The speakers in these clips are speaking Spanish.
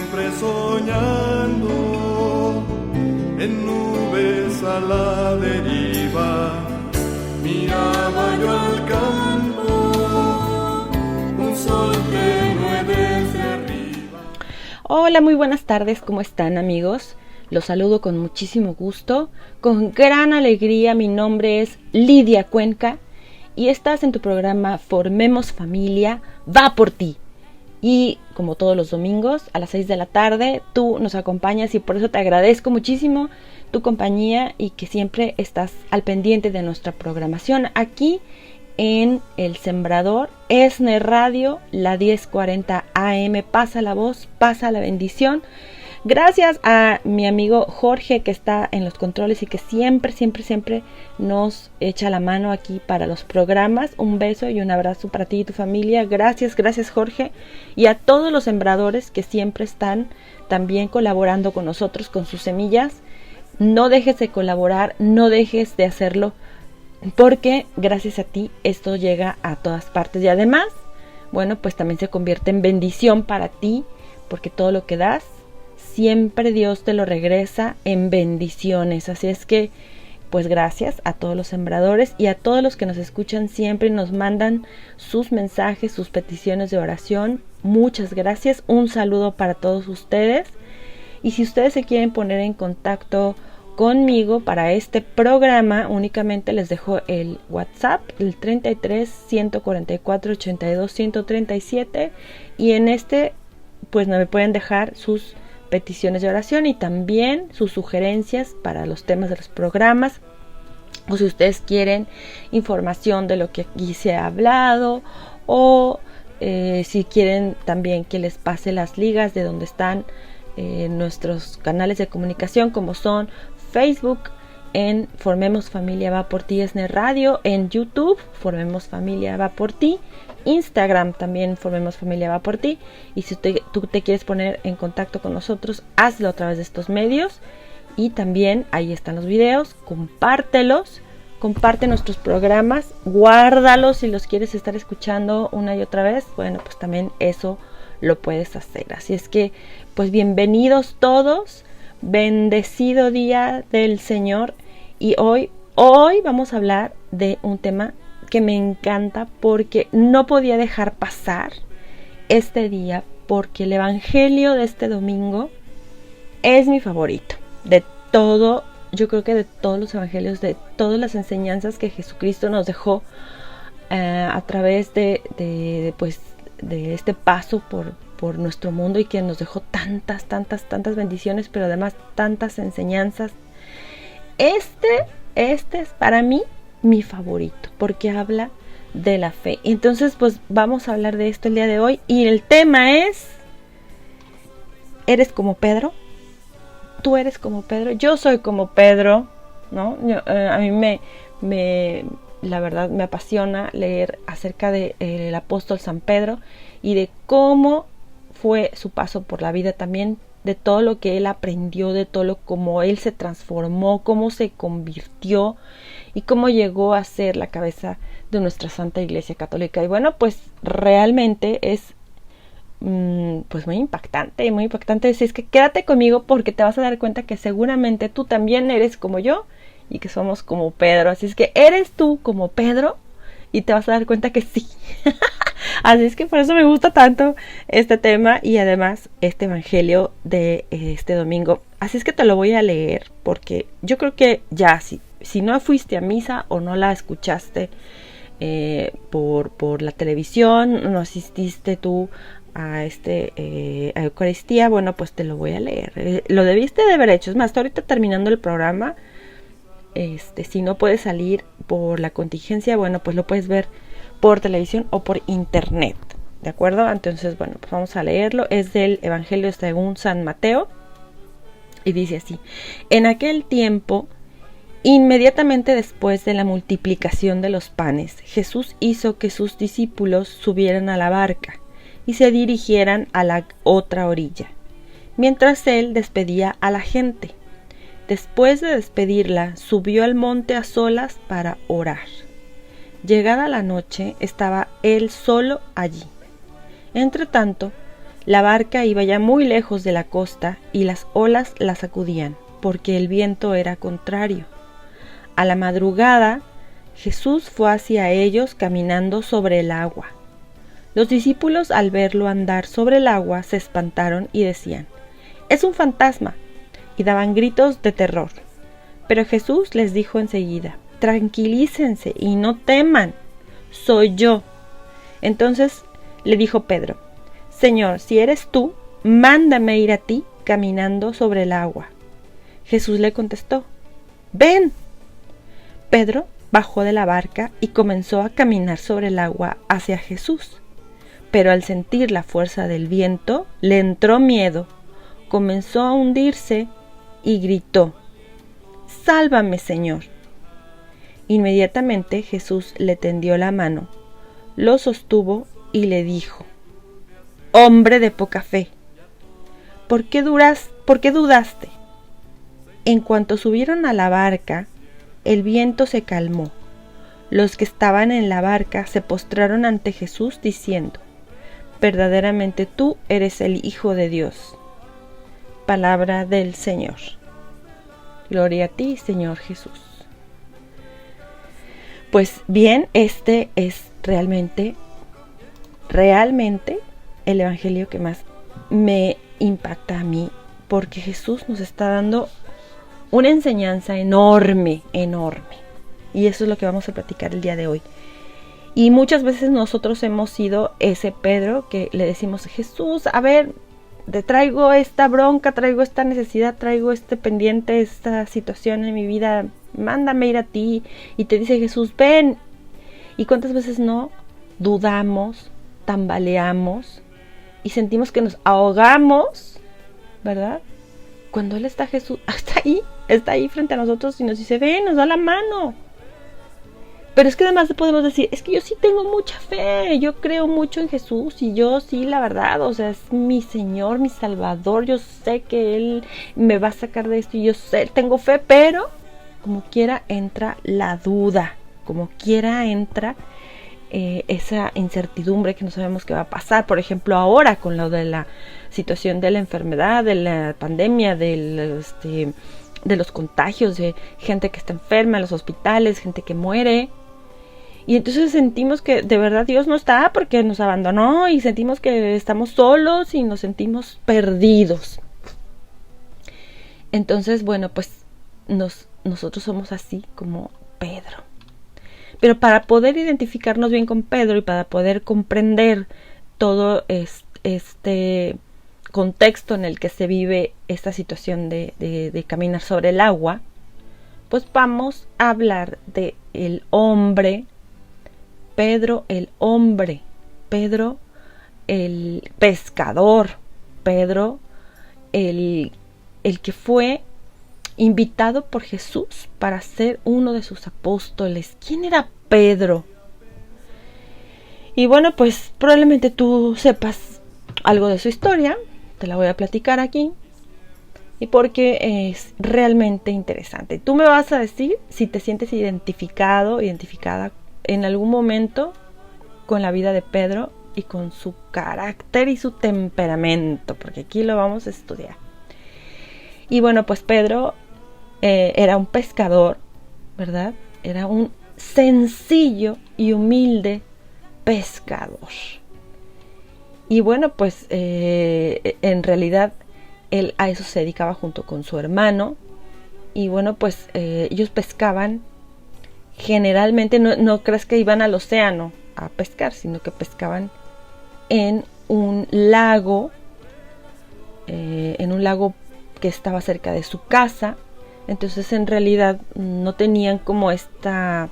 siempre soñando, en nubes a la deriva, miraba yo al campo, un sol tenue desde arriba. Hola, muy buenas tardes, ¿cómo están, amigos? Los saludo con muchísimo gusto, con gran alegría. Mi nombre es Lidia Cuenca y estás en tu programa Formemos Familia, va por ti. Y como todos los domingos a las 6 de la tarde tú nos acompañas y por eso te agradezco muchísimo tu compañía y que siempre estás al pendiente de nuestra programación aquí en El Sembrador, ESNE Radio, la 1040 AM. Pasa la voz, pasa la bendición. Gracias a mi amigo Jorge que está en los controles y que siempre nos echa la mano aquí para los programas. Un beso y un abrazo para ti y tu familia. Gracias Jorge. Y a todos los sembradores que siempre están también colaborando con nosotros con sus semillas. No dejes de colaborar, no dejes de hacerlo, porque gracias a ti esto llega a todas partes. Y además, bueno, pues también se convierte en bendición para ti, porque todo lo que das, siempre Dios te lo regresa en bendiciones. Así es que, pues gracias a todos los sembradores y a todos los que nos escuchan siempre y nos mandan sus mensajes, sus peticiones de oración. Muchas gracias. Un saludo para todos ustedes. Y si ustedes se quieren poner en contacto conmigo para este programa, únicamente les dejo el WhatsApp, el 33 144 82 137, y en este pues me pueden dejar sus peticiones de oración y también sus sugerencias para los temas de los programas, o si ustedes quieren información de lo que aquí se ha hablado, o si quieren también que les pase las ligas de donde están nuestros canales de comunicación, como son Facebook, en Formemos Familia va por ti ESNE Radio, en YouTube Formemos Familia va por ti, Instagram también Formemos Familia va por ti. Y si tú te quieres poner en contacto con nosotros, hazlo a través de estos medios. Y también ahí están los videos, compártelos, comparte nuestros programas, guárdalos si los quieres estar escuchando una y otra vez. Bueno, pues también eso lo puedes hacer. Así es que, pues bienvenidos todos, bendecido día del Señor. Y hoy vamos a hablar de un tema que me encanta, porque no podía dejar pasar este día, porque el evangelio de este domingo es mi favorito de todo. Yo creo que de todos los evangelios, de todas las enseñanzas que Jesucristo nos dejó a través de este paso por nuestro mundo, y que nos dejó tantas bendiciones, pero además tantas enseñanzas. Este es para mí mi favorito, porque habla de la fe. Entonces, pues vamos a hablar de esto el día de hoy, y el tema es: ¿eres como Pedro? ¿Tú eres como Pedro? Yo soy como Pedro, ¿no? A mí la verdad me apasiona leer acerca del apóstol San Pedro y de cómo fue su paso por la vida, también de todo lo que él aprendió, de todo cómo él se transformó, cómo se convirtió y cómo llegó a ser la cabeza de nuestra Santa Iglesia Católica. Y bueno, pues realmente es pues muy impactante. Así es que quédate conmigo, porque te vas a dar cuenta que seguramente tú también eres como yo y que somos como Pedro. Así es que eres tú como Pedro y te vas a dar cuenta que sí. Así es que por eso me gusta tanto este tema y además este evangelio de este domingo. Así es que te lo voy a leer, porque yo creo que ya si no fuiste a misa o no la escuchaste por la televisión, no asististe tú a a Eucaristía, bueno, pues te lo voy a leer. Lo debiste de haber hecho. Es más, hasta ahorita terminando el programa, si no puedes salir por la contingencia, bueno, pues lo puedes ver por televisión o por internet, ¿de acuerdo? Entonces, bueno, pues vamos a leerlo. Es del Evangelio según San Mateo y dice así: en aquel tiempo, inmediatamente después de la multiplicación de los panes, Jesús hizo que sus discípulos subieran a la barca y se dirigieran a la otra orilla, mientras él despedía a la gente. Después de despedirla, subió al monte a solas para orar. Llegada la noche, estaba él solo allí. Entretanto, La barca iba ya muy lejos de la costa y las olas la sacudían, porque el viento era contrario. A la madrugada, Jesús fue hacia ellos caminando sobre el agua. Los discípulos, al verlo andar sobre el agua, se espantaron y decían: «¡Es un fantasma!», y daban gritos de terror. Pero Jesús les dijo enseguida: «Tranquilícense y no teman, soy yo». Entonces le dijo Pedro: «Señor, si eres tú, mándame ir a ti caminando sobre el agua». Jesús le contestó: «Ven». Pedro bajó de la barca y comenzó a caminar sobre el agua hacia Jesús. Pero al sentir la fuerza del viento, le entró miedo, comenzó a hundirse y gritó: «¡Sálvame, Señor!». Inmediatamente Jesús le tendió la mano, lo sostuvo y le dijo: «Hombre de poca fe, ¿por qué dudaste?». En cuanto subieron a la barca, el viento se calmó. Los que estaban en la barca se postraron ante Jesús diciendo: «Verdaderamente tú eres el Hijo de Dios». Palabra del Señor. Gloria a ti, Señor Jesús. Pues bien, este es realmente el evangelio que más me impacta a mí, porque Jesús nos está dando una enseñanza enorme. Y eso es lo que vamos a platicar el día de hoy. Y muchas veces nosotros hemos sido ese Pedro que le decimos: «Jesús, a ver, te traigo esta bronca, traigo esta necesidad, traigo este pendiente, esta situación en mi vida, mándame ir a ti». Y te dice Jesús: «Ven». ¿Y cuántas veces no dudamos, tambaleamos y sentimos que nos ahogamos, ¿verdad? Cuando Él está, Jesús, está ahí frente a nosotros y nos dice: «Ven», nos da la mano. Pero es que además podemos decir: «Es que yo sí tengo mucha fe, yo creo mucho en Jesús y yo sí, la verdad, o sea, es mi Señor, mi Salvador, yo sé que Él me va a sacar de esto y yo sé, tengo fe», pero como quiera entra la duda, como quiera entra esa incertidumbre que no sabemos qué va a pasar. Por ejemplo, ahora con lo de la situación de la enfermedad, de la pandemia, de los contagios, de gente que está enferma en los hospitales, gente que muere. Y entonces sentimos que de verdad Dios no está porque nos abandonó, y sentimos que estamos solos y nos sentimos perdidos. Entonces, bueno, pues nosotros somos así como Pedro. Pero para poder identificarnos bien con Pedro y para poder comprender todo este contexto en el que se vive esta situación de caminar sobre el agua, pues vamos a hablar de el hombre, Pedro el hombre, Pedro el pescador, Pedro el que fue invitado por Jesús para ser uno de sus apóstoles. ¿Quién era Pedro? Y bueno, pues probablemente tú sepas algo de su historia, te la voy a platicar aquí, y porque es realmente interesante. Tú me vas a decir si te sientes identificada en algún momento con la vida de Pedro y con su carácter y su temperamento, porque aquí lo vamos a estudiar. Y bueno, pues Pedro era un pescador, ¿verdad? Era un sencillo y humilde pescador. Y bueno, pues en realidad él a eso se dedicaba junto con su hermano. Y bueno, pues ellos pescaban generalmente, no creas que iban al océano a pescar, sino que pescaban en un lago que estaba cerca de su casa. Entonces en realidad no tenían como esta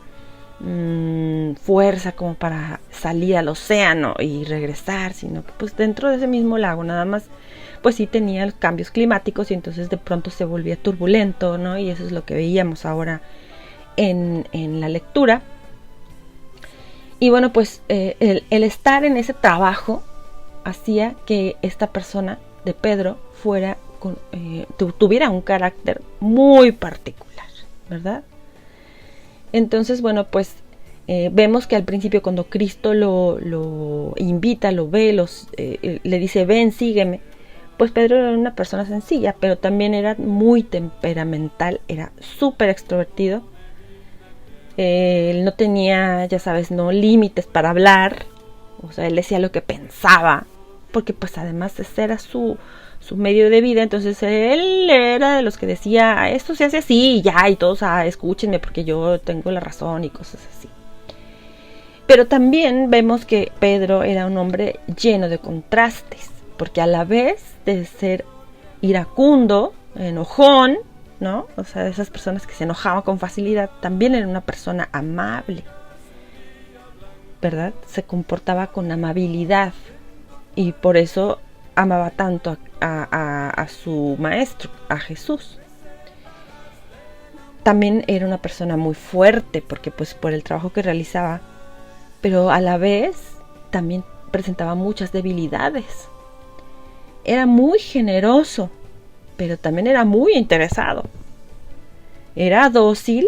fuerza como para salir al océano y regresar, sino que pues dentro de ese mismo lago nada más, pues sí tenía los cambios climáticos y entonces de pronto se volvía turbulento, ¿no? Y eso es lo que veíamos ahora en la lectura. Y bueno, pues el estar en ese trabajo hacía que esta persona de Pedro tuviera un carácter muy particular, ¿verdad? Entonces, bueno, pues Vemos que al principio cuando Cristo lo invita, lo ve, le dice, ven, sígueme, pues Pedro era una persona sencilla, pero también era muy temperamental, era súper extrovertido. Él no tenía, ya sabes, no límites para hablar, o sea, él decía lo que pensaba, porque pues además ese era su medio de vida. Entonces él era de los que decía, esto se hace así y ya, y todos escúchenme porque yo tengo la razón y cosas así. Pero también vemos que Pedro era un hombre lleno de contrastes, porque a la vez de ser iracundo, enojón, ¿no? O sea, esas personas que se enojaban con facilidad, también era una persona amable, ¿verdad? Se comportaba con amabilidad y por eso amaba tanto a su maestro, a Jesús. También era una persona muy fuerte, porque pues por el trabajo que realizaba, pero a la vez también presentaba muchas debilidades. Era muy generoso, pero también era muy interesado. Era dócil,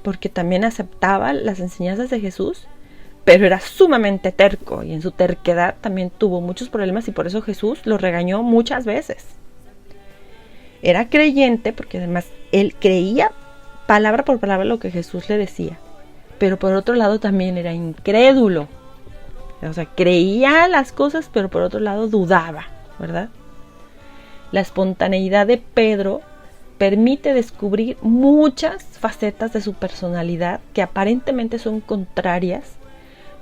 porque también aceptaba las enseñanzas de Jesús, pero era sumamente terco, y en su terquedad también tuvo muchos problemas, y por eso Jesús lo regañó muchas veces. Era creyente, porque además él creía palabra por palabra lo que Jesús le decía, pero por otro lado también era incrédulo. O sea, creía las cosas, pero por otro lado dudaba, ¿verdad? La espontaneidad de Pedro permite descubrir muchas facetas de su personalidad que aparentemente son contrarias,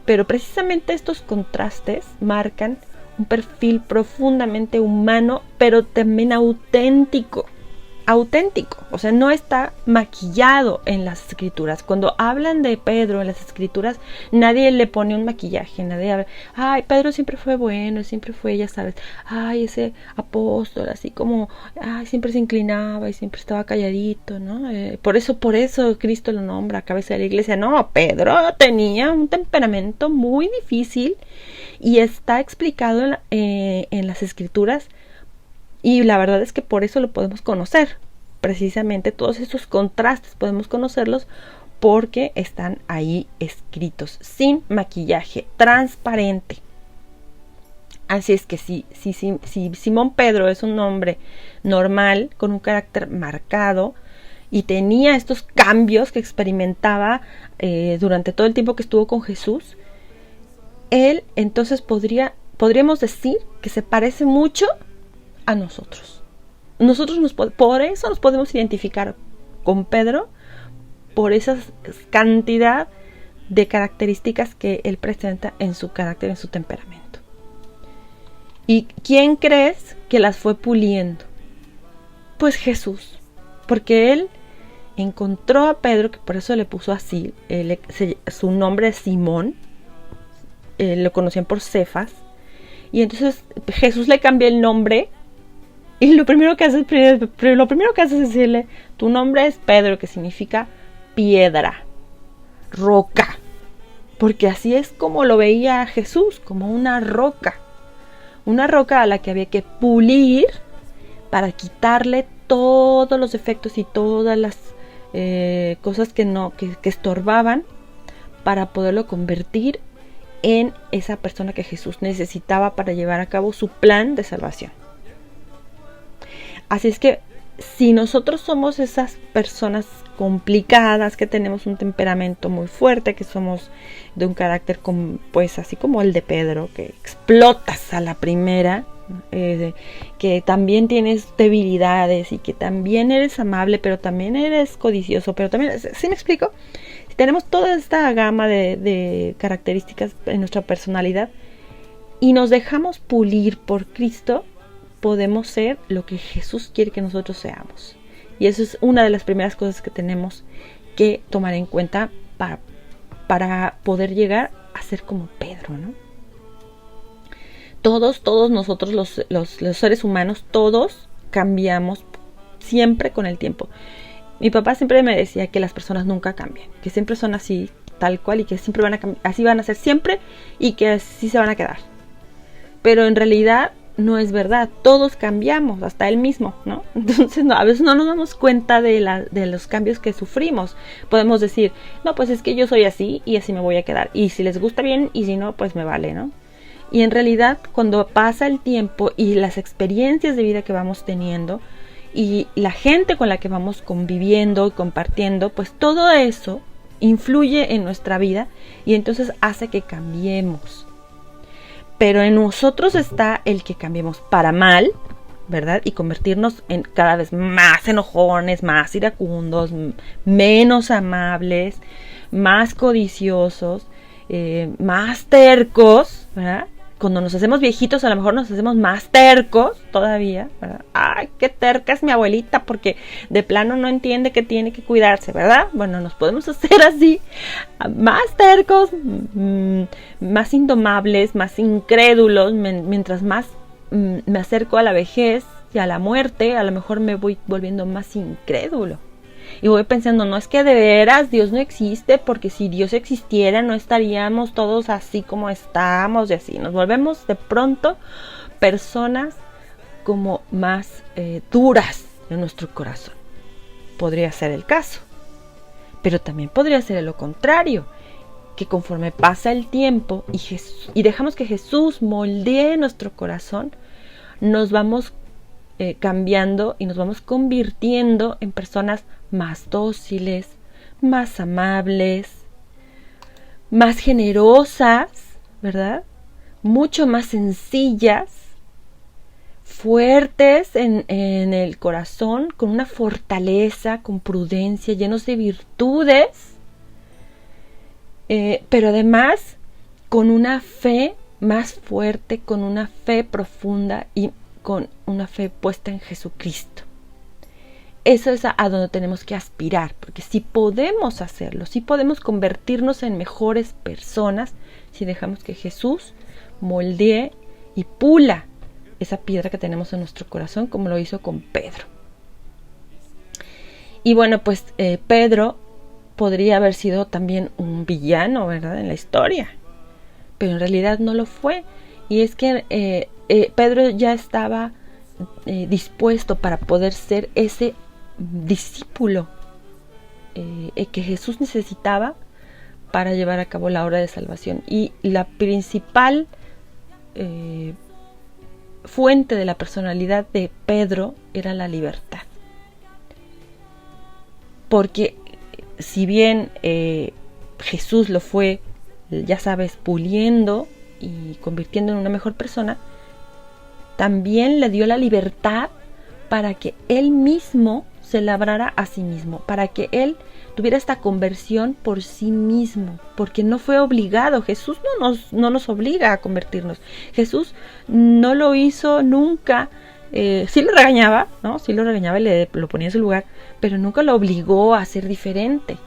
pero precisamente estos contrastes marcan un perfil profundamente humano, pero también auténtico. O sea, no está maquillado en las escrituras. Cuando hablan de Pedro en las escrituras, nadie le pone un maquillaje, nadie habla, ay, Pedro siempre fue bueno, siempre fue, ya sabes, ay, ese apóstol, así como, ay, siempre se inclinaba y siempre estaba calladito, ¿no? Por eso Cristo lo nombra cabeza de la iglesia. No, Pedro tenía un temperamento muy difícil y está explicado en las escrituras. Y la verdad es que por eso lo podemos conocer. Precisamente todos estos contrastes podemos conocerlos porque están ahí escritos, sin maquillaje, transparente. Así es que si Simón Pedro es un hombre normal, con un carácter marcado, y tenía estos cambios que experimentaba durante todo el tiempo que estuvo con Jesús, él entonces podríamos decir que se parece mucho a nosotros. Por eso nos podemos identificar con Pedro, por esa cantidad de características que él presenta en su carácter, en su temperamento. ¿Y quién crees que las fue puliendo? Pues Jesús, porque él encontró a Pedro, que por eso le puso así, su nombre es Simón, lo conocían por Cefas, y entonces Jesús le cambió el nombre. Y lo primero que hace es decirle, tu nombre es Pedro, que significa piedra, roca. Porque así es como lo veía Jesús, como una roca a la que había que pulir para quitarle todos los defectos y todas las cosas que estorbaban, para poderlo convertir en esa persona que Jesús necesitaba para llevar a cabo su plan de salvación. Así es que si nosotros somos esas personas complicadas, que tenemos un temperamento muy fuerte, que somos de un carácter pues así como el de Pedro, que explotas a la primera, que también tienes debilidades y que también eres amable, pero también eres codicioso, pero también, ¿sí me explico? Si tenemos toda esta gama de características en nuestra personalidad y nos dejamos pulir por Cristo, podemos ser lo que Jesús quiere que nosotros seamos. Y eso es una de las primeras cosas que tenemos que tomar en cuenta para poder llegar a ser como Pedro, ¿no? Todos nosotros los seres humanos, todos cambiamos siempre con el tiempo. Mi papá siempre me decía que las personas nunca cambian, que siempre son así, tal cual, y que siempre así van a ser siempre, y que así se van a quedar. Pero en realidad no es verdad. Todos cambiamos, hasta él mismo, ¿no? Entonces, a veces no nos damos cuenta de los cambios que sufrimos. Podemos decir, no, pues es que yo soy así y así me voy a quedar. Y si les gusta bien y si no, pues me vale, ¿no? Y en realidad, cuando pasa el tiempo y las experiencias de vida que vamos teniendo y la gente con la que vamos conviviendo y compartiendo, pues todo eso influye en nuestra vida y entonces hace que cambiemos. Pero en nosotros está el que cambiemos para mal, ¿verdad? Y convertirnos en cada vez más enojones, más iracundos, menos amables, más codiciosos, más tercos, ¿verdad? Cuando nos hacemos viejitos, a lo mejor nos hacemos más tercos todavía, ¿verdad? Ay, qué terca es mi abuelita, porque de plano no entiende que tiene que cuidarse, ¿verdad? Bueno, nos podemos hacer así, más tercos, más indomables, más incrédulos, mientras más me acerco a la vejez y a la muerte, a lo mejor me voy volviendo más incrédulo. Y voy pensando, no es que de veras Dios no existe, porque si Dios existiera no estaríamos todos así como estamos y así. Nos volvemos de pronto personas como más duras en nuestro corazón. Podría ser el caso. Pero también podría ser lo contrario, que conforme pasa el tiempo y dejamos que Jesús moldee nuestro corazón, nos vamos cambiando y nos vamos convirtiendo en personas más dóciles, más amables, más generosas, ¿verdad? Mucho más sencillas, fuertes en el corazón, con una fortaleza, con prudencia, llenos de virtudes, pero además con una fe más fuerte, con una fe profunda y con una fe puesta en Jesucristo. Eso es a donde tenemos que aspirar, porque si podemos hacerlo, si podemos convertirnos en mejores personas, si dejamos que Jesús moldee y pula esa piedra que tenemos en nuestro corazón, como lo hizo con Pedro. Y bueno, pues Pedro podría haber sido también un villano, ¿verdad?, en la historia, pero en realidad no lo fue. Y es que Pedro ya estaba dispuesto para poder ser ese discípulo que Jesús necesitaba para llevar a cabo la obra de salvación. Y la principal fuente de la personalidad de Pedro era la libertad, porque si bien Jesús lo fue, ya sabes, puliendo y convirtiendo en una mejor persona, también le dio la libertad para que él mismo se labrara a sí mismo, para que él tuviera esta conversión por sí mismo, porque no fue obligado. Jesús no nos obliga a convertirnos. Jesús no lo hizo nunca. Sí lo regañaba, ¿no? Sí lo regañaba y lo ponía en su lugar, pero nunca lo obligó a ser diferente,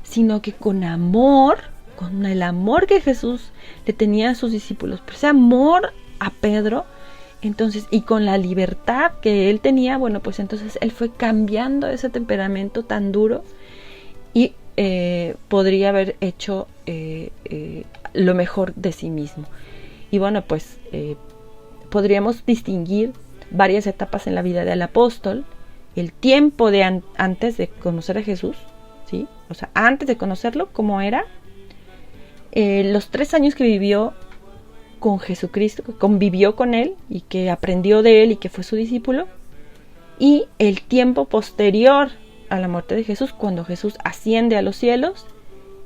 sino que con amor, con el amor que Jesús le tenía a sus discípulos, pero ese amor a Pedro, entonces, y con la libertad que él tenía, bueno, pues entonces él fue cambiando ese temperamento tan duro y podría haber hecho lo mejor de sí mismo. Y bueno, pues podríamos distinguir varias etapas en la vida del apóstol. El tiempo de antes de conocer a Jesús, ¿sí? O sea, antes de conocerlo, ¿cómo era? Los 3 años que vivió con Jesucristo, que convivió con él y que aprendió de él y que fue su discípulo, y el tiempo posterior a la muerte de Jesús, cuando Jesús asciende a los cielos,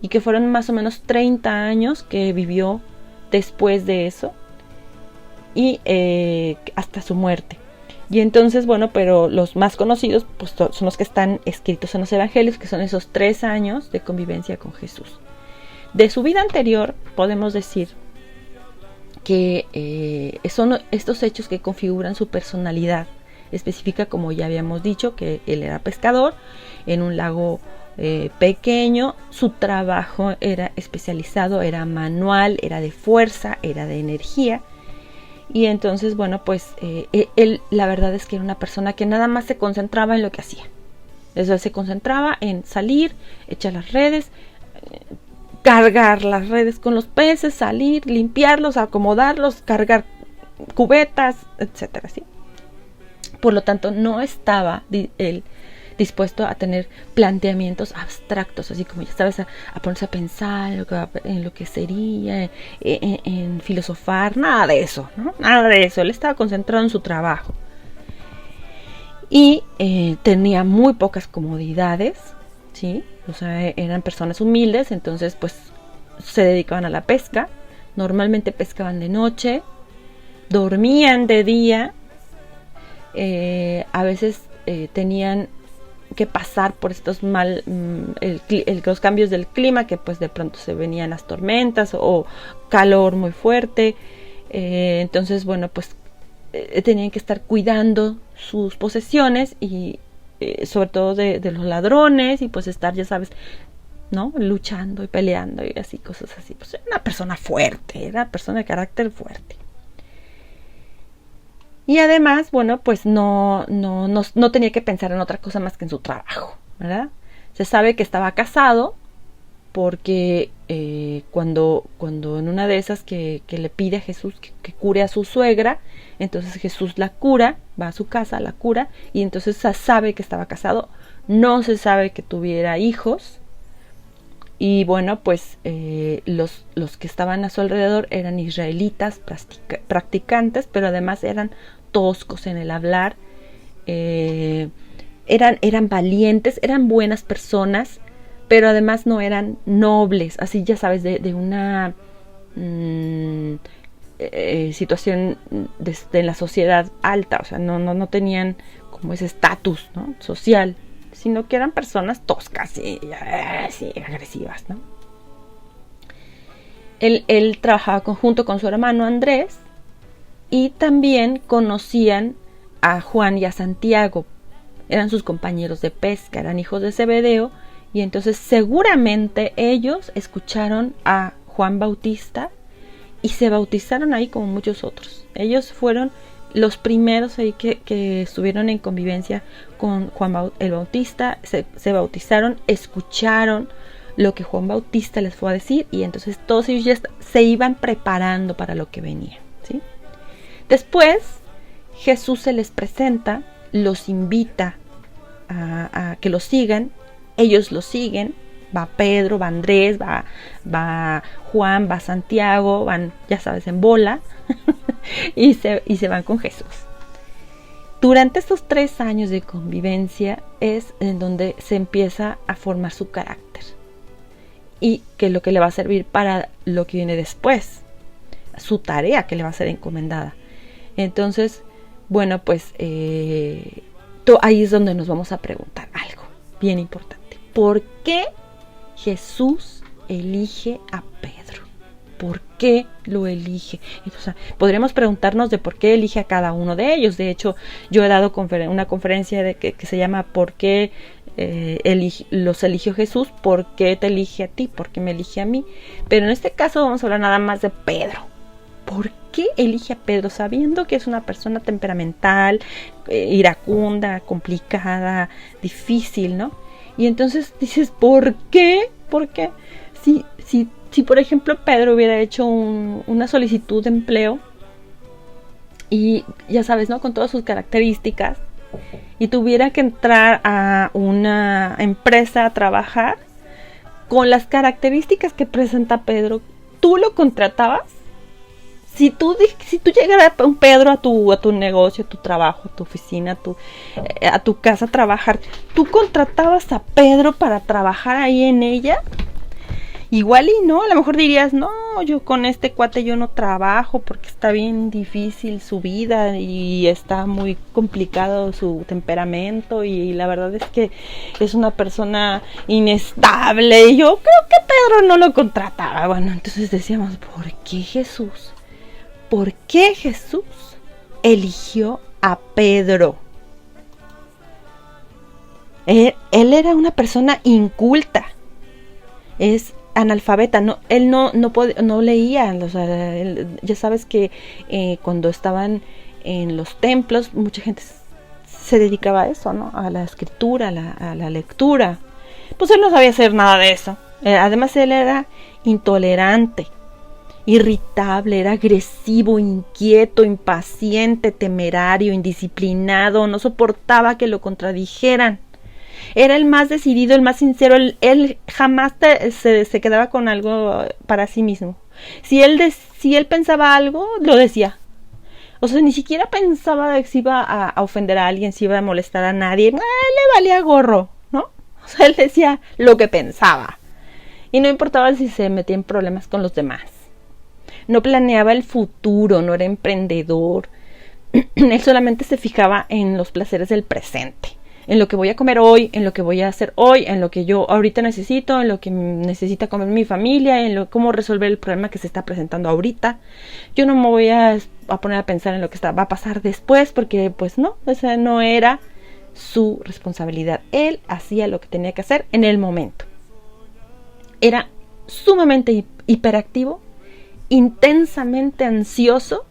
y que fueron más o menos 30 años que vivió después de eso y hasta su muerte. Y entonces, bueno, pero los más conocidos pues son los que están escritos en los evangelios, que son esos 3 años de convivencia con Jesús. De su vida anterior podemos decir que son estos hechos que configuran su personalidad específica, como ya habíamos dicho, que él era pescador en un lago pequeño. Su trabajo era especializado, era manual, era de fuerza, era de energía. Y entonces, bueno, pues él, la verdad es que era una persona que nada más se concentraba en lo que hacía. Eso, se concentraba en salir, echar las redes, cargar las redes con los peces, salir, limpiarlos, acomodarlos, cargar cubetas, etcétera, ¿sí? Por lo tanto, no estaba él dispuesto a tener planteamientos abstractos, así como, ya sabes, a ponerse a pensar en lo que sería, en filosofar, nada de eso, ¿no? Nada de eso. Él estaba concentrado en su trabajo. Y tenía muy pocas comodidades, ¿sí? O sea, eran personas humildes, entonces pues se dedicaban a la pesca. Normalmente pescaban de noche, dormían de día, a veces tenían que pasar por estos los cambios del clima, que pues de pronto se venían las tormentas o calor muy fuerte, entonces bueno, pues tenían que estar cuidando sus posesiones y sobre todo de los ladrones, y pues estar, ya sabes, ¿no? Luchando y peleando y así, cosas así. Pues era una persona fuerte, era una persona de carácter fuerte. Y además, bueno, pues no tenía que pensar en otra cosa más que en su trabajo, ¿verdad? Se sabe que estaba casado porque cuando en una de esas que le pide a Jesús que cure a su suegra, entonces Jesús la cura, va a su casa, la cura, y entonces se sabe que estaba casado. No se sabe que tuviera hijos. Y bueno, pues los que estaban a su alrededor eran israelitas practicantes, pero además eran toscos en el hablar, eran valientes, eran buenas personas, pero además no eran nobles, así ya sabes, de una situación de la sociedad alta, o sea, no tenían como ese estatus, ¿no?, social, sino que eran personas toscas y agresivas, ¿no? Él trabajaba junto con su hermano Andrés, y también conocían a Juan y a Santiago. Eran sus compañeros de pesca, eran hijos de Zebedeo, y entonces seguramente ellos escucharon a Juan Bautista y se bautizaron ahí como muchos otros. Ellos fueron los primeros ahí que estuvieron en convivencia con Juan el Bautista, se bautizaron, escucharon lo que Juan Bautista les fue a decir, y entonces todos ellos ya se iban preparando para lo que venía, ¿sí? Después Jesús se les presenta, los invita a que lo sigan, ellos lo siguen, va Pedro, va Andrés, va Juan, va Santiago, van, ya sabes, en bola, y se van con Jesús. Durante estos 3 años de convivencia es en donde se empieza a formar su carácter, y que es lo que le va a servir para lo que viene después, su tarea que le va a ser encomendada. Entonces, bueno, pues ahí es donde nos vamos a preguntar algo bien importante. ¿Por qué Jesús elige a Pedro? ¿Por qué lo elige? Entonces, podríamos preguntarnos de por qué elige a cada uno de ellos. De hecho, yo he dado una conferencia que se llama ¿Por qué los eligió Jesús? ¿Por qué te elige a ti? ¿Por qué me elige a mí? Pero en este caso vamos a hablar nada más de Pedro. ¿Por qué elige a Pedro sabiendo que es una persona temperamental, iracunda, complicada, difícil, ¿no? Y entonces dices, ¿por qué? ¿Por qué? Si por ejemplo Pedro hubiera hecho una solicitud de empleo y ya sabes, ¿no?, con todas sus características, y tuviera que entrar a una empresa a trabajar con las características que presenta Pedro, ¿tú lo contratabas? Si tú llegaras un Pedro a tu negocio, a tu trabajo, a tu oficina, a tu casa a trabajar, ¿tú contratabas a Pedro para trabajar ahí en ella? Igual y no, a lo mejor dirías, no, yo con este cuate yo no trabajo porque está bien difícil su vida y está muy complicado su temperamento, y la verdad es que es una persona inestable, y yo creo que Pedro no lo contrataba. Bueno, entonces decíamos, ¿por qué Jesús? ¿Por qué Jesús eligió a Pedro? Él era una persona inculta, es analfabeta, él no leía, o sea, ya sabes que cuando estaban en los templos mucha gente se dedicaba a eso, ¿no?, a la escritura, a la lectura. Pues él no sabía hacer nada de eso. Además él era intolerante. irritable, era agresivo, inquieto, impaciente, temerario, indisciplinado, no soportaba que lo contradijeran. Era el más decidido, el más sincero, él jamás se quedaba con algo para sí mismo. Si él pensaba algo, lo decía. O sea, ni siquiera pensaba si iba a ofender a alguien, si iba a molestar a nadie. Le valía gorro, ¿no? O sea, él decía lo que pensaba. Y no importaba si se metía en problemas con los demás. No planeaba el futuro, no era emprendedor. Él solamente se fijaba en los placeres del presente. En lo que voy a comer hoy, en lo que voy a hacer hoy, en lo que yo ahorita necesito, en lo que necesita comer mi familia, en cómo resolver el problema que se está presentando ahorita. Yo no me voy a poner a pensar en lo que va a pasar después, porque pues no, esa no era su responsabilidad. Él hacía lo que tenía que hacer en el momento. Era sumamente hiperactivo, intensamente ansioso,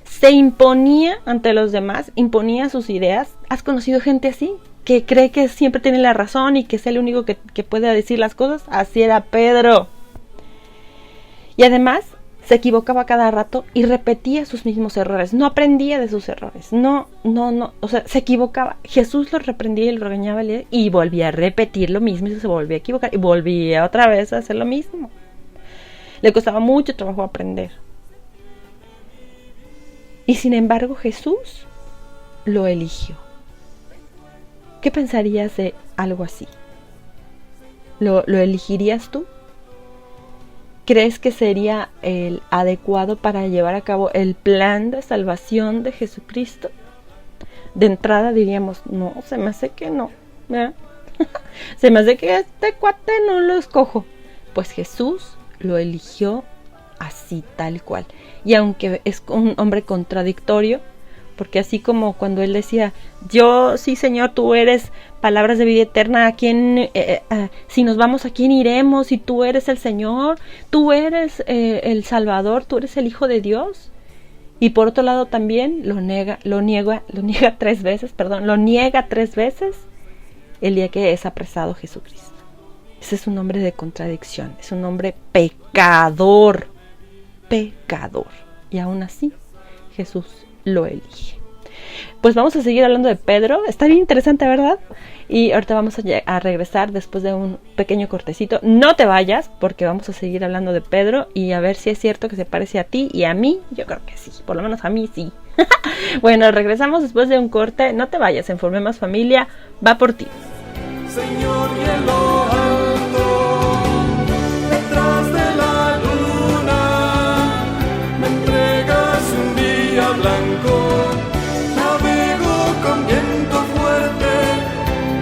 se imponía ante los demás, imponía sus ideas. ¿Has conocido gente así? Que cree que siempre tiene la razón y que es el único que puede decir las cosas. Así era Pedro. Y además se equivocaba cada rato y repetía sus mismos errores. No aprendía de sus errores. No. O sea, se equivocaba. Jesús lo reprendía y lo regañaba y volvía a repetir lo mismo y se volvía a equivocar. Y volvía otra vez a hacer lo mismo. Le costaba mucho trabajo aprender. Y sin embargo Jesús lo eligió. ¿Qué pensarías de algo así? ¿Lo elegirías tú? ¿Crees que sería el adecuado para llevar a cabo el plan de salvación de Jesucristo? De entrada diríamos, no, se me hace que no. Se me hace que este cuate no lo escojo. Pues Jesús lo eligió así, tal cual. Y aunque es un hombre contradictorio, porque así como cuando él decía, yo sí Señor, tú eres palabras de vida eterna, ¿a quién, si nos vamos, a quién iremos? Si tú eres el Señor, tú eres el Salvador, tú eres el Hijo de Dios. Y por otro lado también lo niega 3 veces el día que es apresado Jesucristo. Ese es un hombre de contradicción, es un hombre pecador. Y aún así Jesús lo elige. Pues vamos a seguir hablando de Pedro. Está bien interesante, ¿verdad? Y ahorita vamos a regresar después de un pequeño cortecito. No te vayas, porque vamos a seguir hablando de Pedro y a ver si es cierto que se parece a ti y a mí. Yo creo que sí, por lo menos a mí sí. Bueno, regresamos después de un corte. No te vayas, en Formemos Familia va por ti. Señor, y en lo alto, detrás de la luna, me entregas un día blanco, navego con viento fuerte,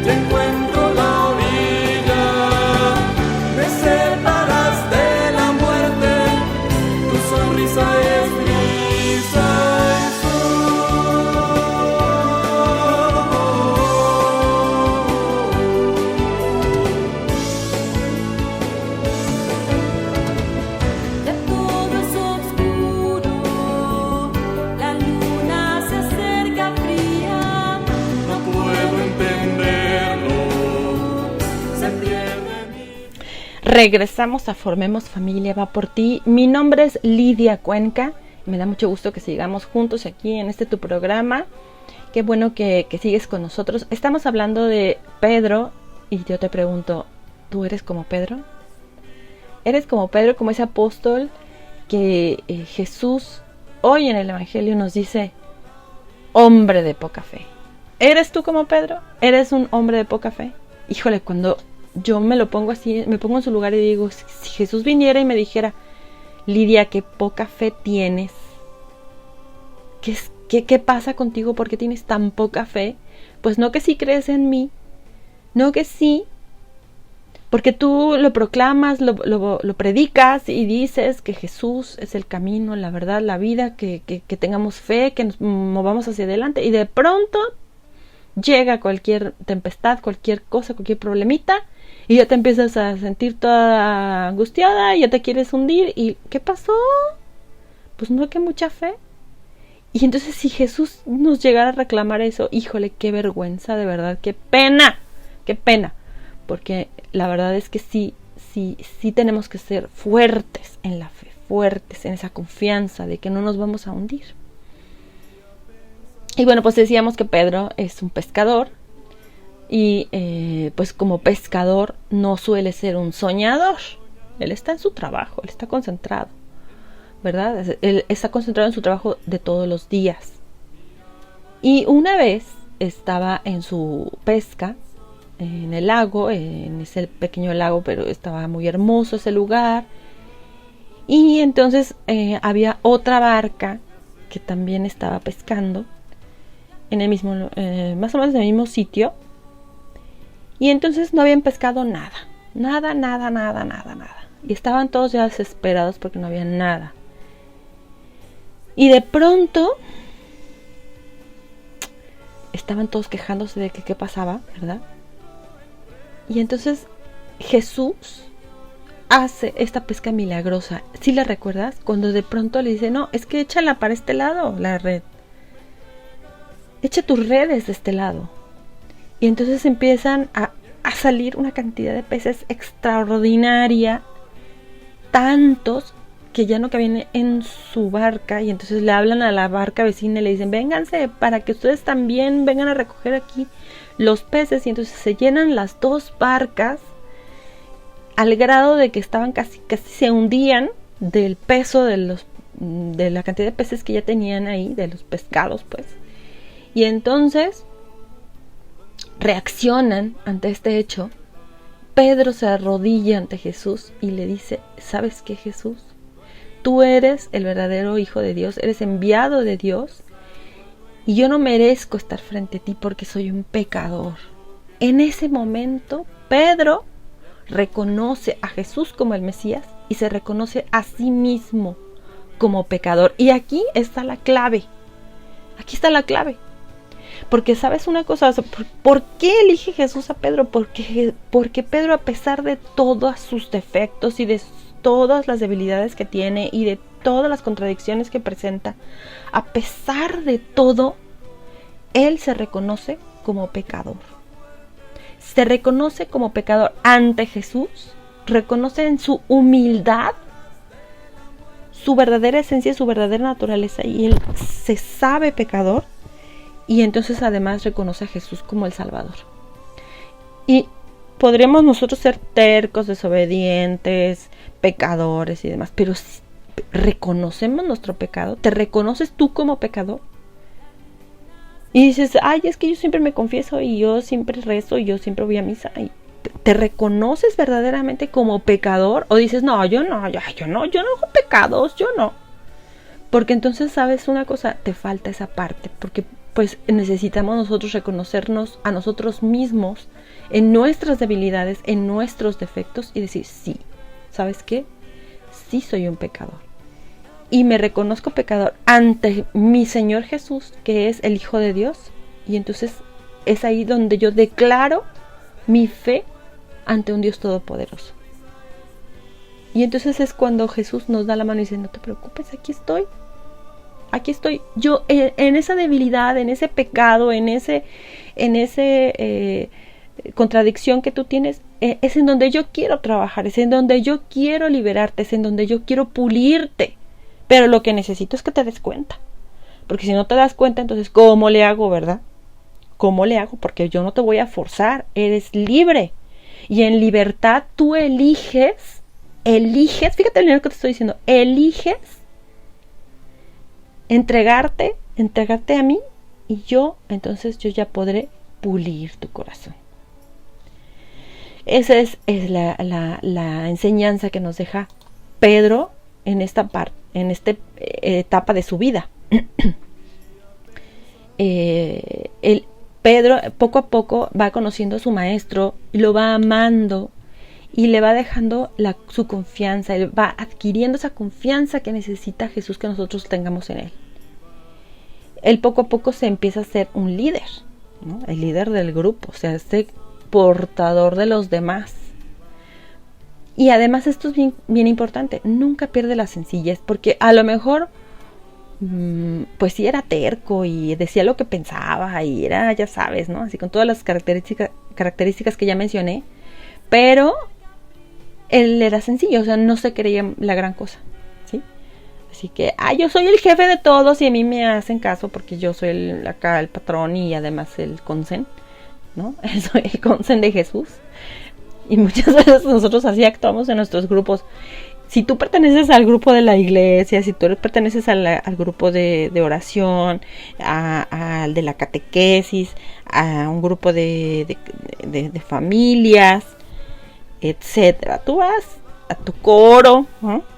y encuentro la orilla, me separas de la muerte, tu sonrisa es brisa y Regresamos a Formemos Familia va por ti. Mi nombre es Lidia Cuenca. Me da mucho gusto que sigamos juntos aquí en tu programa. Qué bueno que sigues con nosotros. Estamos hablando de Pedro y yo te pregunto, ¿tú eres como Pedro? ¿Eres como Pedro, como ese apóstol que Jesús hoy en el Evangelio nos dice, hombre de poca fe? ¿Eres tú como Pedro? ¿Eres un hombre de poca fe? Híjole, cuando yo me lo pongo así, me pongo en su lugar y digo, si Jesús viniera y me dijera, Lidia, qué poca fe tienes, ¿qué pasa contigo? ¿Por qué tienes tan poca fe? Pues no que sí crees en mí, no que sí, porque tú lo proclamas, lo predicas y dices que Jesús es el camino, la verdad, la vida, que tengamos fe, que nos movamos hacia adelante, y de pronto llega cualquier tempestad, cualquier cosa, cualquier problemita, y ya te empiezas a sentir toda angustiada y ya te quieres hundir. ¿Y qué pasó? Pues no, que mucha fe. Y entonces si Jesús nos llegara a reclamar eso, híjole, qué vergüenza, de verdad, qué pena, porque la verdad es que sí tenemos que ser fuertes en la fe, fuertes en esa confianza de que no nos vamos a hundir. Y bueno, pues decíamos que Pedro es un pescador y pues como pescador no suele ser un soñador. Él está en su trabajo, él está concentrado, ¿verdad? Él está concentrado en su trabajo de todos los días. Y una vez estaba en su pesca en el lago, en ese pequeño lago, pero estaba muy hermoso ese lugar. Y entonces había otra barca que también estaba pescando en el mismo, más o menos en el mismo sitio. Y entonces no habían pescado nada. Y estaban todos ya desesperados porque no había nada. Y de pronto estaban todos quejándose de que qué pasaba, ¿verdad? Y entonces Jesús hace esta pesca milagrosa. ¿Sí la recuerdas? Cuando de pronto le dice, no, es que échala para este lado, la red. Echa tus redes de este lado. Y entonces empiezan a salir una cantidad de peces extraordinaria, tantos que ya no cabían en su barca, y entonces le hablan a la barca vecina y le dicen, vénganse para que ustedes también vengan a recoger aquí los peces. Y entonces se llenan las dos barcas al grado de que estaban casi se hundían del peso de la cantidad de peces que ya tenían ahí, de los pescados pues. Y entonces reaccionan ante este hecho. Pedro se arrodilla ante Jesús y le dice, ¿sabes qué, Jesús? Tú eres el verdadero Hijo de Dios, eres enviado de Dios, y yo no merezco estar frente a ti porque soy un pecador. En ese momento, Pedro reconoce a Jesús como el Mesías y se reconoce a sí mismo como pecador. Y aquí está la clave. Aquí está la clave. Porque sabes una cosa, ¿por qué elige Jesús a Pedro? Porque Pedro, a pesar de todos sus defectos y de todas las debilidades que tiene y de todas las contradicciones que presenta, a pesar de todo, él se reconoce como pecador. Se reconoce como pecador ante Jesús, reconoce en su humildad su verdadera esencia, su verdadera naturaleza, y él se sabe pecador. Y entonces además reconoce a Jesús como el Salvador. Y podríamos nosotros ser tercos, desobedientes, pecadores y demás, pero si reconocemos nuestro pecado, ¿te reconoces tú como pecador? Y dices, ay, es que yo siempre me confieso y yo siempre rezo y yo siempre voy a misa. Y ¿te reconoces verdaderamente como pecador? O dices, no hago pecados, yo no. Porque entonces, ¿sabes una cosa? Te falta esa parte, porque pues necesitamos nosotros reconocernos a nosotros mismos en nuestras debilidades, en nuestros defectos, y decir, sí, ¿sabes qué? Sí soy un pecador. Y me reconozco pecador ante mi Señor Jesús, que es el Hijo de Dios. Y entonces es ahí donde yo declaro mi fe ante un Dios todopoderoso. Y entonces es cuando Jesús nos da la mano y dice, no te preocupes, aquí estoy. Aquí estoy, yo en esa debilidad, en ese pecado, en ese contradicción que tú tienes, es en donde yo quiero trabajar, es en donde yo quiero liberarte, es en donde yo quiero pulirte. Pero lo que necesito es que te des cuenta. Porque si no te das cuenta, entonces, ¿cómo le hago, verdad? ¿Cómo le hago? Porque yo no te voy a forzar, eres libre. Y en libertad tú eliges, fíjate el que te estoy diciendo, eliges entregarte a mí, y entonces yo ya podré pulir tu corazón. Esa es la enseñanza que nos deja Pedro en esta etapa de su vida. Pedro poco a poco va conociendo a su maestro, lo va amando y le va dejando su confianza, él va adquiriendo esa confianza que necesita Jesús que nosotros tengamos en él. Él poco a poco se empieza a ser un líder, ¿no? El líder del grupo, o sea, este portador de los demás. Y además esto es bien, bien importante, nunca pierde la sencillez, porque a lo mejor pues sí era terco y decía lo que pensaba y era, ya sabes, ¿no? Así con todas las características que ya mencioné, pero él era sencillo, o sea, no se creía la gran cosa, ¿sí? Así que, yo soy el jefe de todos y a mí me hacen caso porque yo soy acá el patrón y además el consen, ¿no? Soy el consen de Jesús. Y muchas veces nosotros así actuamos en nuestros grupos. Si tú perteneces al grupo de la iglesia, si tú perteneces al grupo de oración, al de la catequesis, a un grupo de familias, etcétera, tú vas a tu coro, ¿no?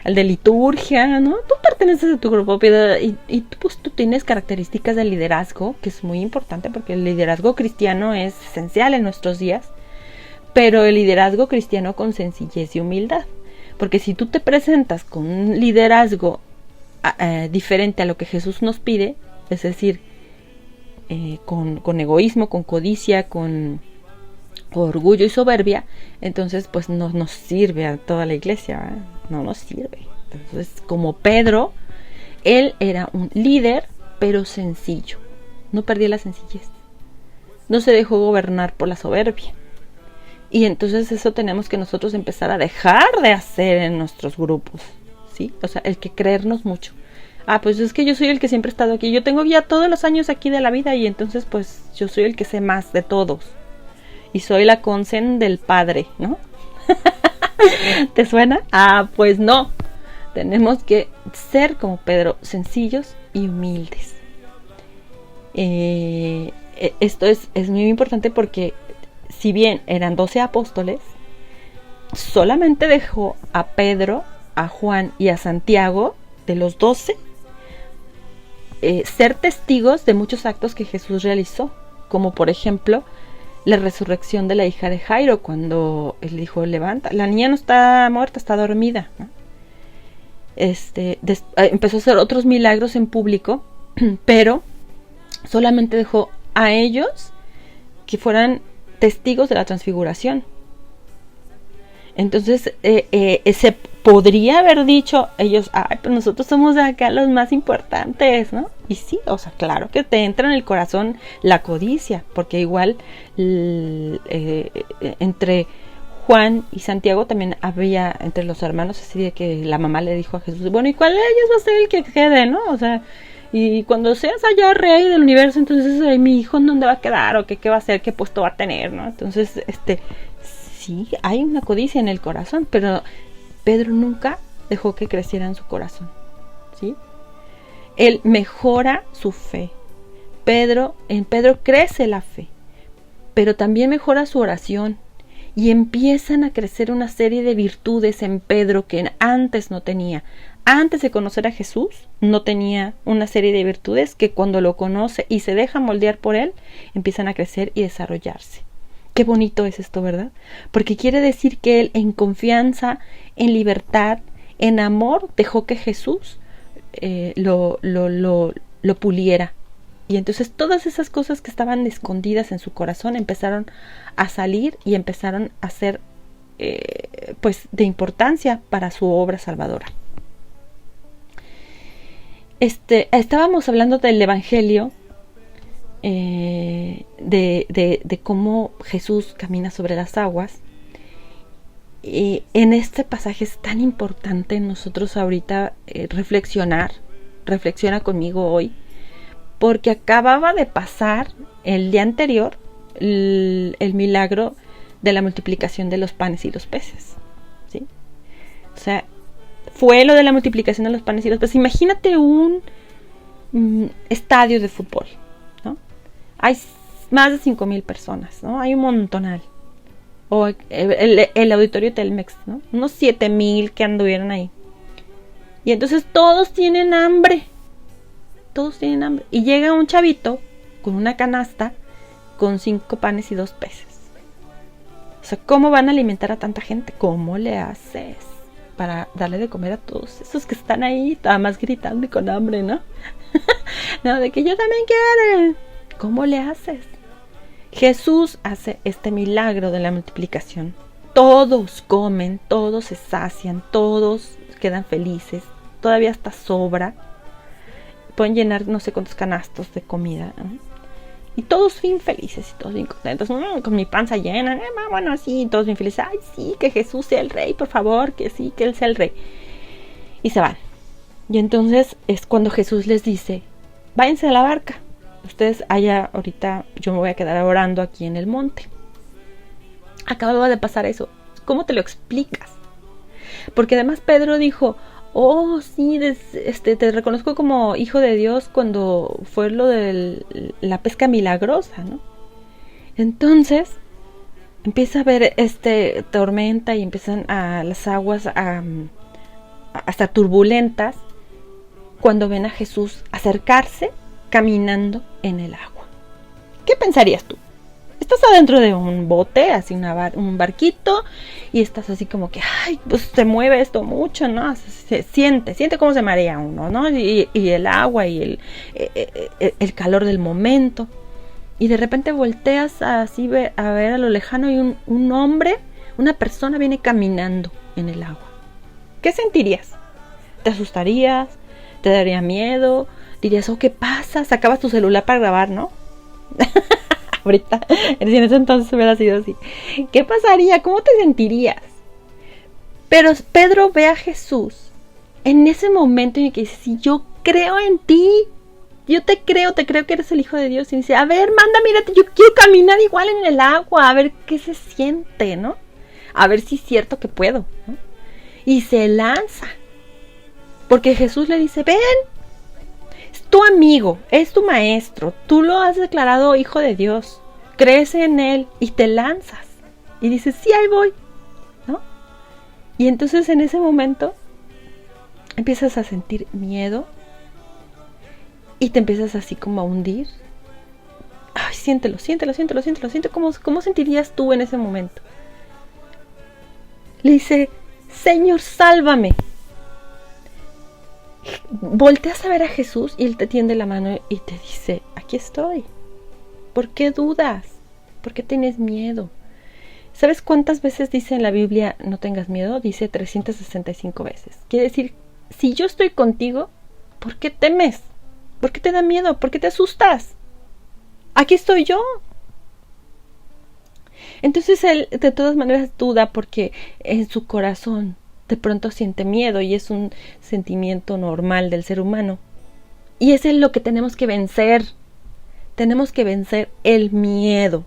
Al de liturgia, ¿no? Tú perteneces a tu grupo y pues tú tienes características de liderazgo, que es muy importante porque el liderazgo cristiano es esencial en nuestros días, pero el liderazgo cristiano con sencillez y humildad. Porque si tú te presentas con un liderazgo diferente a lo que Jesús nos pide, es decir, con egoísmo, con codicia, con orgullo y soberbia, entonces pues no nos sirve a toda la iglesia, ¿verdad? No nos sirve. Entonces, como Pedro, él era un líder, pero sencillo. No perdía la sencillez. No se dejó gobernar por la soberbia. Y entonces eso tenemos que nosotros empezar a dejar de hacer en nuestros grupos, ¿sí? O sea, el que creernos mucho. Pues es que yo soy el que siempre he estado aquí. Yo tengo ya todos los años aquí de la vida y entonces pues yo soy el que sé más de todos. Y soy la consen del padre, ¿no? ¿Te suena? Pues no. Tenemos que ser como Pedro, sencillos y humildes. Esto es muy importante porque si bien eran 12 apóstoles, solamente dejó a Pedro, a Juan y a Santiago, de los 12, ser testigos de muchos actos que Jesús realizó, como por ejemplo la resurrección de la hija de Jairo, cuando él dijo, levanta, la niña no está muerta, está dormida, ¿no? Empezó a hacer otros milagros en público, pero solamente dejó a ellos que fueran testigos de la transfiguración. Entonces se podría haber dicho ellos, pues nosotros somos de acá los más importantes, ¿no? Y sí, o sea, claro que te entra en el corazón la codicia, porque igual entre Juan y Santiago también había entre los hermanos, así de que la mamá le dijo a Jesús, bueno, ¿y cuál de ellos va a ser el que quede, no? O sea, y cuando seas allá rey del universo, entonces mi hijo ¿dónde va a quedar? ¿O qué va a hacer? ¿Qué puesto va a tener? ¿No? Entonces, sí, hay una codicia en el corazón, pero Pedro nunca dejó que creciera en su corazón, ¿sí? Él mejora su fe. En Pedro crece la fe, pero también mejora su oración. Y empiezan a crecer una serie de virtudes en Pedro que antes no tenía. Antes de conocer a Jesús, no tenía una serie de virtudes que cuando lo conoce y se deja moldear por él, empiezan a crecer y desarrollarse. Qué bonito es esto, ¿verdad? Porque quiere decir que él en confianza, en libertad, en amor, dejó que Jesús lo puliera. Y entonces todas esas cosas que estaban escondidas en su corazón empezaron a salir y empezaron a ser pues de importancia para su obra salvadora. Estábamos hablando del Evangelio, de cómo Jesús camina sobre las aguas. Y en este pasaje es tan importante nosotros ahorita reflexiona conmigo hoy, porque acababa de pasar el día anterior el milagro de la multiplicación de los panes y los peces, ¿sí? O sea, fue lo de la multiplicación de los panes y los peces. Imagínate un estadio de fútbol, ¿no? Hay más de 5,000 personas, ¿no? Hay un montonal. O el auditorio Telmex, ¿no? Unos 7,000 que anduvieron ahí. Y entonces todos tienen hambre. Y llega un chavito con una canasta con 5 panes y 2 peces. O sea, ¿cómo van a alimentar a tanta gente? ¿Cómo le haces para darle de comer a todos esos que están ahí, nada más gritando y con hambre, ¿no? No, de que yo también quiero. ¿Cómo le haces? Jesús hace este milagro de la multiplicación. Todos comen, todos se sacian, todos quedan felices. Todavía hasta sobra. Pueden llenar no sé cuántos canastos de comida, ¿no? Y todos bien felices y todos bien contentos, con mi panza llena, bueno, sí, todos bien felices. Ay, sí, que Jesús sea el rey, por favor, que sí, que Él sea el rey. Y se van. Y entonces es cuando Jesús les dice, váyanse a la barca. Ustedes allá, ahorita yo me voy a quedar orando aquí en el monte. Acababa de pasar eso. ¿Cómo te lo explicas? Porque además Pedro dijo, oh sí, te reconozco como hijo de Dios cuando fue lo de la pesca milagrosa, ¿no? Entonces empieza a haber tormenta y empiezan a las aguas a estar turbulentas cuando ven a Jesús acercarse caminando en el agua. ¿Qué pensarías tú? Estás adentro de un bote, así un barquito, y estás así como que, ay, pues se mueve esto mucho, ¿no? Se siente cómo se marea uno, ¿no? Y el agua y el calor del momento. Y de repente volteas así a ver a lo lejano y un hombre, una persona viene caminando en el agua. ¿Qué sentirías? ¿Te asustarías? ¿Te daría miedo? Dirías, oh, ¿qué pasa? Sacabas tu celular para grabar, ¿no? Ahorita, en ese entonces hubiera sido así. ¿Qué pasaría? ¿Cómo te sentirías? Pero Pedro ve a Jesús en ese momento en el que dice, si yo creo en ti, yo te creo que eres el Hijo de Dios. Y dice, a ver, mírate, yo quiero caminar igual en el agua, a ver qué se siente, ¿no? A ver si es cierto que puedo, ¿no? Y se lanza. Porque Jesús le dice, ven, es tu amigo, es tu maestro, tú lo has declarado hijo de Dios, crees en él y te lanzas. Y dices, sí, ahí voy, ¿no? Y entonces en ese momento empiezas a sentir miedo y te empiezas así como a hundir. Ay, siéntelo. ¿Cómo sentirías tú en ese momento? Le dice, Señor, sálvame. Volteas a ver a Jesús y él te tiende la mano y te dice, aquí estoy. ¿Por qué dudas? ¿Por qué tienes miedo? ¿Sabes cuántas veces dice en la Biblia no tengas miedo? Dice 365 veces. Quiere decir, si yo estoy contigo, ¿por qué temes? ¿Por qué te da miedo? ¿Por qué te asustas? Aquí estoy yo. Entonces él de todas maneras duda porque en su corazón de pronto siente miedo y es un sentimiento normal del ser humano. Y es lo que tenemos que vencer. Tenemos que vencer el miedo.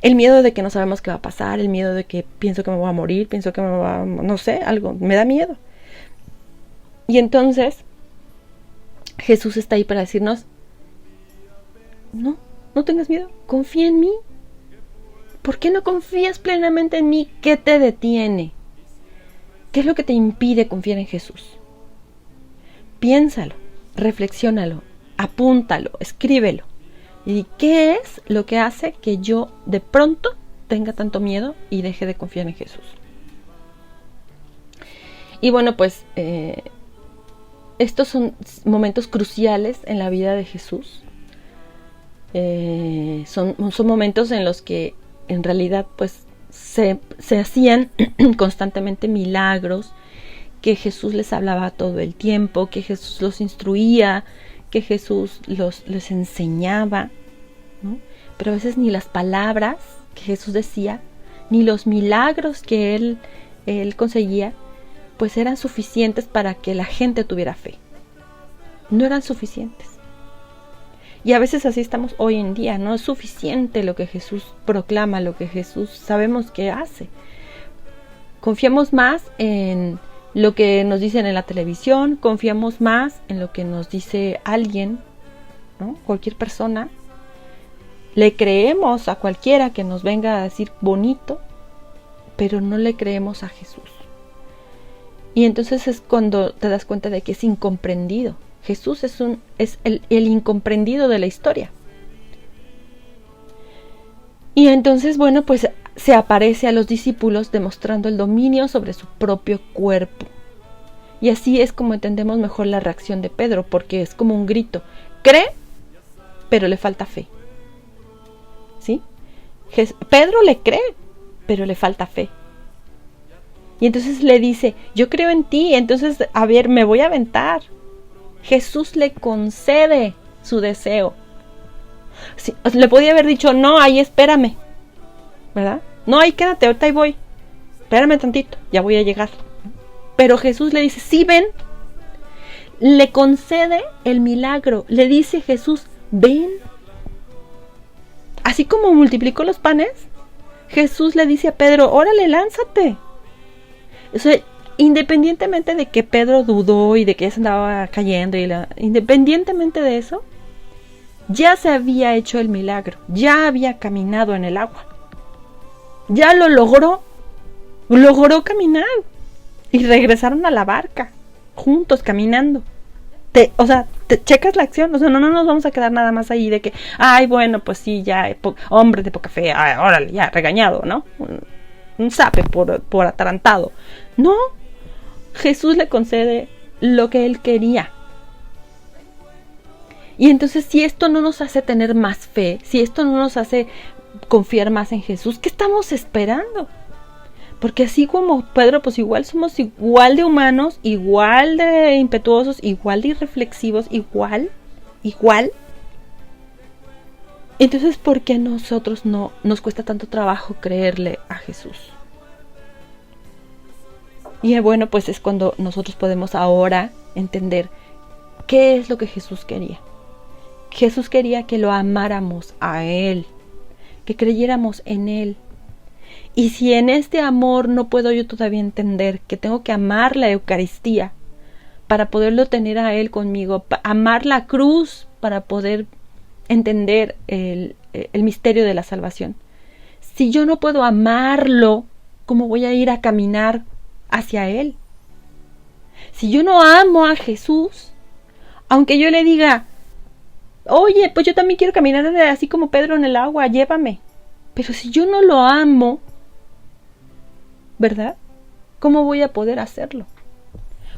El miedo de que no sabemos qué va a pasar, el miedo de que pienso que me voy a morir, pienso que me va a, no sé, algo, me da miedo. Y entonces Jesús está ahí para decirnos, no tengas miedo, confía en mí. ¿Por qué no confías plenamente en mí? ¿Qué te detiene? ¿Qué es lo que te impide confiar en Jesús? Piénsalo, reflexiónalo, apúntalo, escríbelo. ¿Y qué es lo que hace que yo de pronto tenga tanto miedo y deje de confiar en Jesús? Y bueno, pues estos son momentos cruciales en la vida de Jesús. Son momentos en los que en realidad pues se hacían constantemente milagros, que Jesús les hablaba todo el tiempo, que Jesús los instruía, que Jesús les enseñaba, ¿no? Pero a veces ni las palabras que Jesús decía, ni los milagros que él conseguía, pues eran suficientes para que la gente tuviera fe. No eran suficientes. Y a veces así estamos hoy en día, no es suficiente lo que Jesús proclama, lo que Jesús sabemos que hace. Confiamos más en lo que nos dicen en la televisión, confiamos más en lo que nos dice alguien, ¿no? Cualquier persona. Le creemos a cualquiera que nos venga a decir bonito, pero no le creemos a Jesús. Y entonces es cuando te das cuenta de que es incomprendido. Jesús es el incomprendido de la historia. Y entonces, bueno, pues se aparece a los discípulos demostrando el dominio sobre su propio cuerpo. Y así es como entendemos mejor la reacción de Pedro, porque es como un grito. Cree, pero le falta fe. ¿Sí? Pedro le cree, pero le falta fe. Y entonces le dice, yo creo en ti, entonces, a ver, me voy a aventar. Jesús le concede su deseo. Sí, le podía haber dicho, no, ahí espérame, ¿verdad? No, ahí quédate, ahorita ahí voy. Espérame tantito, ya voy a llegar. Pero Jesús le dice, sí, ven, le concede el milagro. Le dice Jesús, ven. Así como multiplicó los panes, Jesús le dice a Pedro, órale, lánzate. O sea, independientemente de que Pedro dudó y de que ya se andaba cayendo, independientemente de eso, ya se había hecho el milagro, ya había caminado en el agua. Ya lo logró caminar. Y regresaron a la barca, juntos, caminando. Te checas la acción, o sea, no nos vamos a quedar nada más ahí de que, ay, bueno, pues sí, ya, hombre de poca fe, ay, órale, ya, regañado, ¿no? Un zape por atarantado. No, Jesús le concede lo que él quería. Y entonces, si esto no nos hace tener más fe, si esto no nos hace confiar más en Jesús, ¿qué estamos esperando? Porque así como Pedro, pues igual somos igual de humanos, igual de impetuosos, igual de irreflexivos, igual. Entonces, ¿por qué nosotros no nos cuesta tanto trabajo creerle a Jesús? Y bueno, pues es cuando nosotros podemos ahora entender qué es lo que Jesús quería. Jesús quería que lo amáramos a Él, que creyéramos en Él. Y si en este amor no puedo yo todavía entender que tengo que amar la Eucaristía para poderlo tener a Él conmigo, amar la cruz para poder entender el misterio de la salvación. Si yo no puedo amarlo, ¿cómo voy a ir a caminar hacia Él? Si yo no amo a Jesús, aunque yo le diga, oye, pues yo también quiero caminar así como Pedro en el agua, llévame. Pero si yo no lo amo, ¿verdad? ¿Cómo voy a poder hacerlo?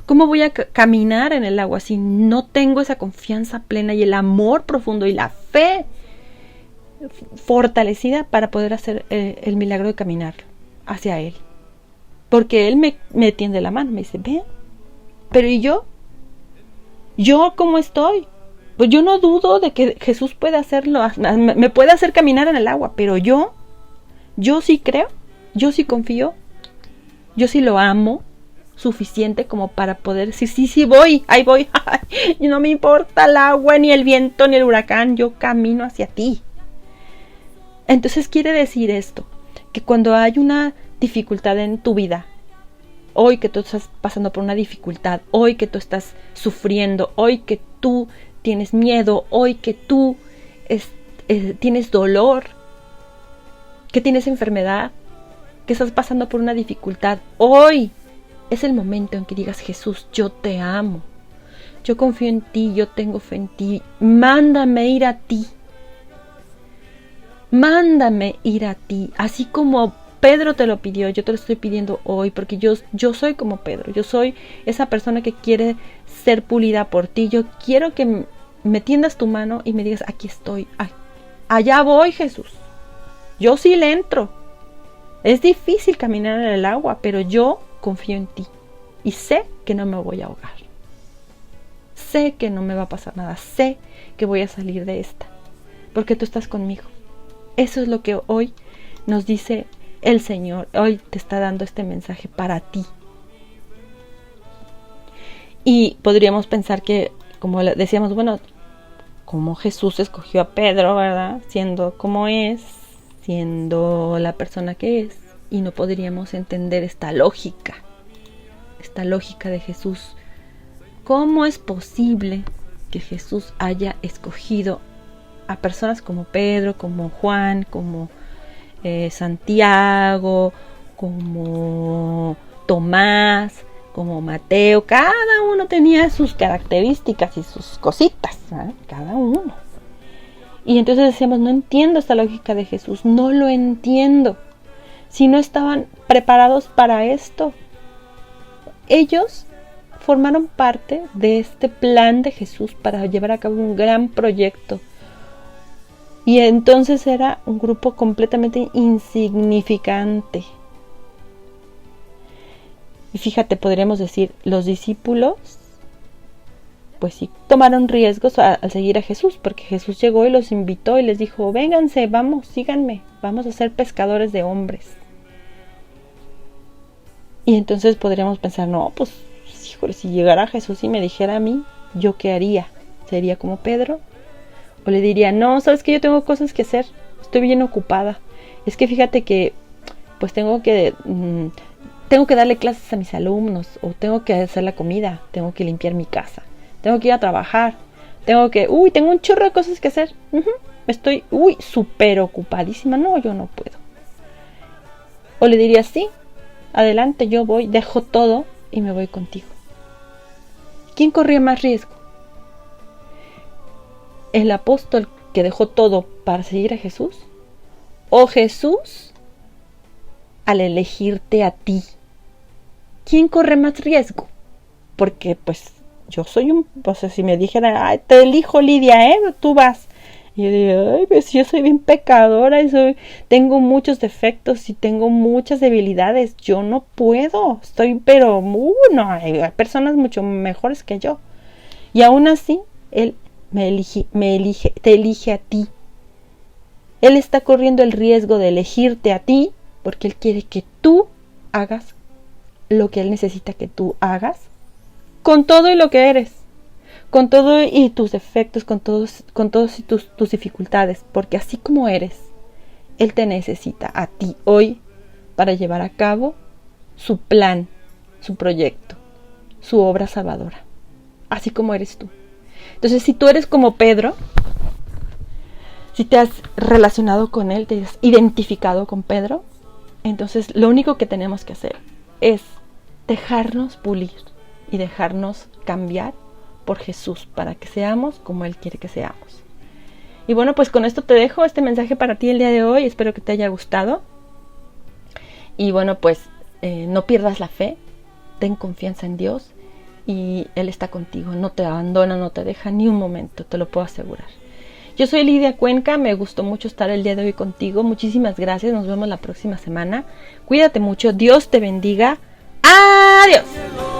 ¿Cómo voy a caminar en el agua si no tengo esa confianza plena y el amor profundo y la fe fortalecida para poder hacer el milagro de caminar hacia Él? Porque Él me tiende la mano, me dice, ven. Pero ¿y yo? ¿Yo cómo estoy? Pues yo no dudo de que Jesús puede hacerlo, me puede hacer caminar en el agua, pero yo sí creo, yo sí confío, yo sí lo amo suficiente como para poder decir, sí voy, ahí voy, y no me importa el agua, ni el viento, ni el huracán, yo camino hacia ti. Entonces quiere decir esto, que cuando hay una dificultad en tu vida, hoy que tú estás pasando por una dificultad, hoy que tú estás sufriendo, hoy que tú tienes miedo, hoy que tú tienes dolor, que tienes enfermedad, que estás pasando por una dificultad, hoy es el momento en que digas, Jesús, yo te amo, yo confío en ti, yo tengo fe en ti, mándame ir a ti, así como Pedro te lo pidió, yo te lo estoy pidiendo hoy, porque yo soy como Pedro, yo soy esa persona que quiere ser pulida por ti, yo quiero que me tiendas tu mano y me digas, aquí estoy, allá voy, Jesús, yo sí le entro. Es difícil caminar en el agua, pero yo confío en ti y sé que no me voy a ahogar. Sé que no me va a pasar nada, sé que voy a salir de esta, porque tú estás conmigo. Eso es lo que hoy nos dice el Señor, hoy te está dando este mensaje para ti. Y podríamos pensar que, como decíamos, bueno, como Jesús escogió a Pedro, ¿verdad? Siendo como es, siendo la persona que es, y no podríamos entender esta lógica de Jesús. ¿Cómo es posible que Jesús haya escogido a personas como Pedro, como Juan, como Santiago, como Tomás, como Mateo? Cada uno tenía sus características y sus cositas, ¿eh? Cada uno. Y entonces decíamos, no entiendo esta lógica de Jesús, no lo entiendo. Si no estaban preparados para esto, ellos formaron parte de este plan de Jesús para llevar a cabo un gran proyecto. Y entonces era un grupo completamente insignificante. Y fíjate, podríamos decir, los discípulos, pues sí, tomaron riesgos al seguir a Jesús, porque Jesús llegó y los invitó y les dijo, vénganse, vamos, síganme, vamos a ser pescadores de hombres. Y entonces podríamos pensar, no, pues, híjole, si llegara Jesús y me dijera a mí, ¿yo qué haría? ¿Sería como Pedro? ¿O le diría, no, sabes que yo tengo cosas que hacer, estoy bien ocupada? Es que fíjate que pues tengo que darle clases a mis alumnos, o tengo que hacer la comida, tengo que limpiar mi casa, tengo que ir a trabajar, tengo un chorro de cosas que hacer. Estoy, súper ocupadísima, no, yo no puedo. O le diría, sí, adelante, yo voy, dejo todo y me voy contigo. ¿Quién corría más riesgo? ¿El apóstol que dejó todo para seguir a Jesús? ¿O Jesús al elegirte a ti? ¿Quién corre más riesgo? Porque pues yo soy si me dijera, ay, te elijo, Lidia, tú vas. Y yo diría, ay, pues yo soy bien pecadora y tengo muchos defectos y tengo muchas debilidades. Yo no puedo, no, hay personas mucho mejores que yo. Y aún así, Él te elige a ti. Él está corriendo el riesgo de elegirte a ti porque Él quiere que tú hagas lo que Él necesita que tú hagas, con todo y lo que eres, con todo y tus defectos, con todos y tus dificultades, porque así como eres, Él te necesita a ti hoy para llevar a cabo su plan, su proyecto, su obra salvadora, así como eres tú. Entonces, si tú eres como Pedro, si te has relacionado con Él, te has identificado con Pedro, entonces lo único que tenemos que hacer es dejarnos pulir y dejarnos cambiar por Jesús para que seamos como Él quiere que seamos. Y bueno, pues con esto te dejo este mensaje para ti el día de hoy. Espero que te haya gustado. Y bueno, pues no pierdas la fe, ten confianza en Dios y Él está contigo. No te abandona, no te deja ni un momento, te lo puedo asegurar. Yo soy Lidia Cuenca, me gustó mucho estar el día de hoy contigo. Muchísimas gracias, nos vemos la próxima semana. Cuídate mucho, Dios te bendiga. ¡Adiós!